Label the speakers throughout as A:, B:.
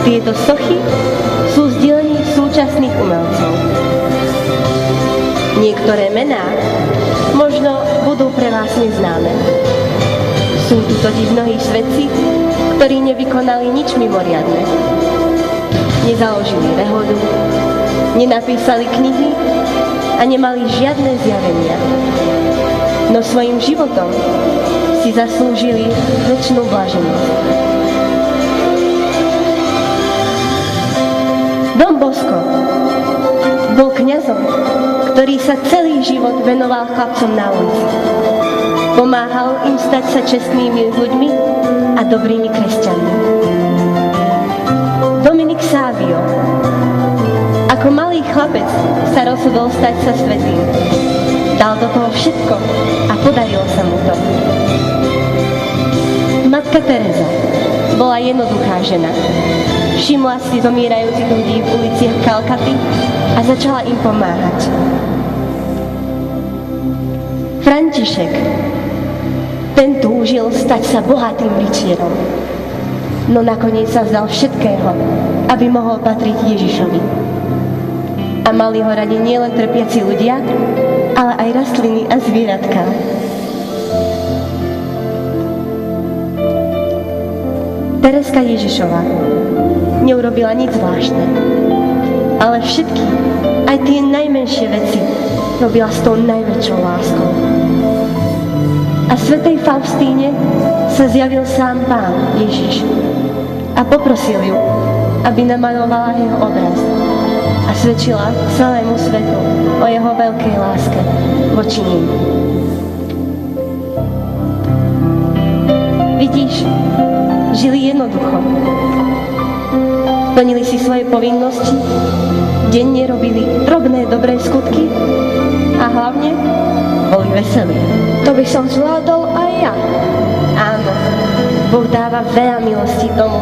A: Tieto sochy sú z dielní súčasných umelcov. Niektoré mená možno budú pre vás neznáme. Sú tu totiž mnohí svedci, ktorí nevykonali nič mimoriadne. Nezaložili rehodu, nenapísali knihy a nemali žiadne zjavenia. No svojim životom si zaslúžili večnú blaženosť. Dom Bosco bol kňazom, ktorý sa celý život venoval chlapcom na ulici. Pomáhal im stať sa čestnými ľuďmi a dobrými kresťanmi. Dominik Savio. Ako malý chlapec sa rozhodol stať sa svätým. Dal do toho všetko a podarilo sa mu to. Matka Teresa bola jednoduchá žena. Všimla si zomierajúcich ľudí v uliciach Kalkaty a začala im pomáhať. František. Ten túžil stať sa bohatým rytierom, no nakoniec sa vzdal všetkého, aby mohol patriť Ježišovi. A mali ho radi nielen trpiaci ľudia, ale aj rastliny a zvieratka. Tereska Ježišova neurobila nič zvláštne, ale všetky, aj tie najmenšie veci, robila s tou najväčšou láskou. A svätej Faustíne sa zjavil sám Pán Ježiš a poprosil ju, aby namalovala jeho obraz a svedčila celému svetu o jeho veľkej láske voči nim. Vidíš, žili jednoducho. Plnili si svoje povinnosti, denne robili drobné dobré skutky a hlavne boli veselí.
B: To by som zvládol aj ja.
A: Áno, Boh dáva veľa milostí tomu,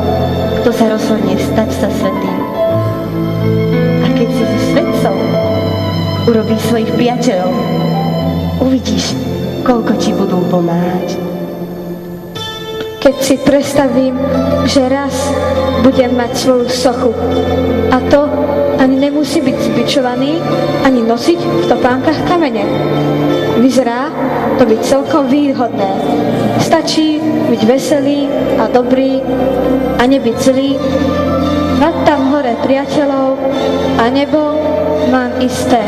A: kto sa rozhodne stať sa svätým. A keď si so svätcom urobíš svojich priateľov, uvidíš, koľko ti budú pomáhať.
B: Keď si predstavím, že raz budem mať svoju sochu a to ani nemusí byť zbičovaný, ani nosiť v topánkach kamene. Vyzerá to byť celkom výhodné. Stačí byť veselý a dobrý a nebyť zlý, mať tam hore priateľov a nebo mám isté.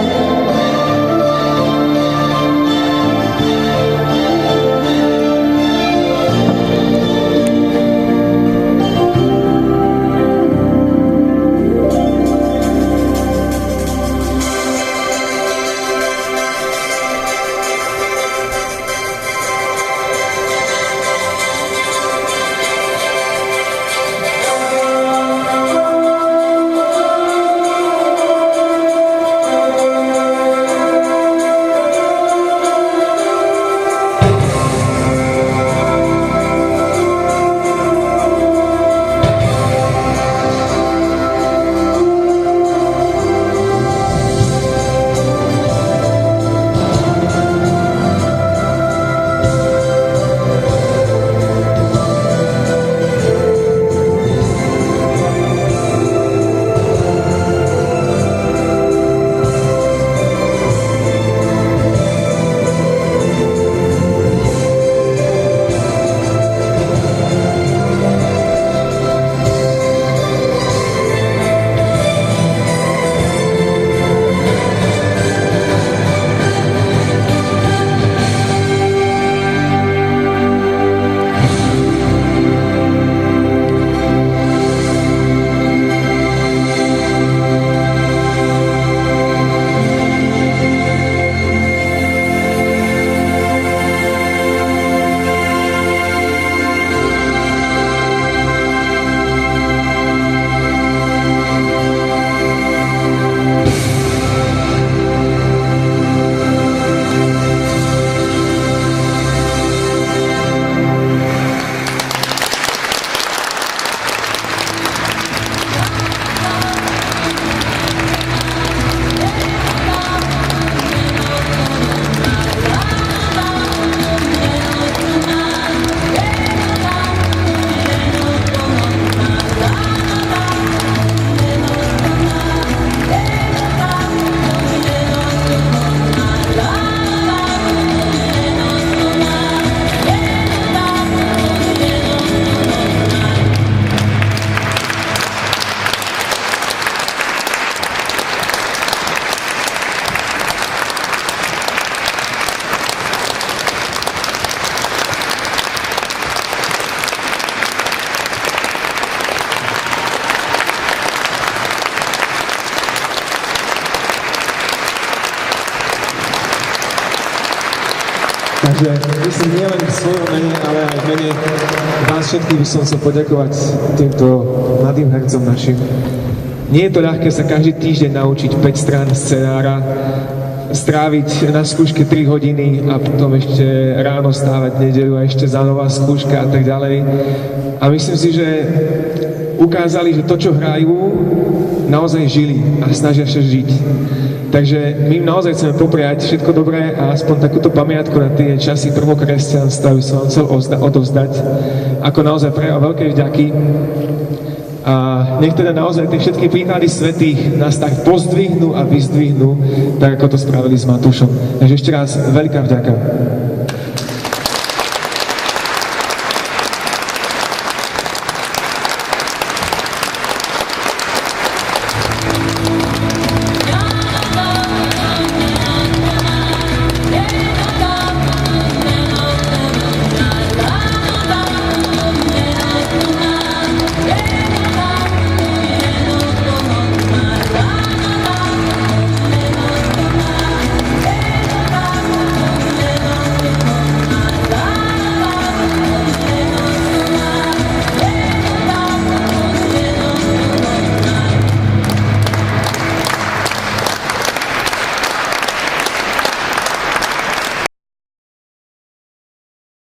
C: Takže myslím, nie len v svojom mene, ale aj v mene vás všetkých by som chcel poďakovať týmto mladým hercom našim. Nie je to ľahké sa každý týždeň naučiť 5 strán scenára, stráviť na skúške 3 hodiny a potom ešte ráno stávať nedeľu a ešte za nová skúška a tak ďalej. A myslím si, že ukázali, že to, čo hrajú, naozaj žili a snažia sa žiť. Takže my im naozaj chceme popriať všetko dobré a aspoň takúto pamiatku na tie časy prvokresťanstva by som vám chcel odovzdať ako naozaj prejav veľkej vďaky. A nech teda naozaj tie všetky príklady svätých nás tak pozdvihnú a vyzdvihnú, tak ako to spravili s Matúšom. Takže ešte raz veľká vďaka.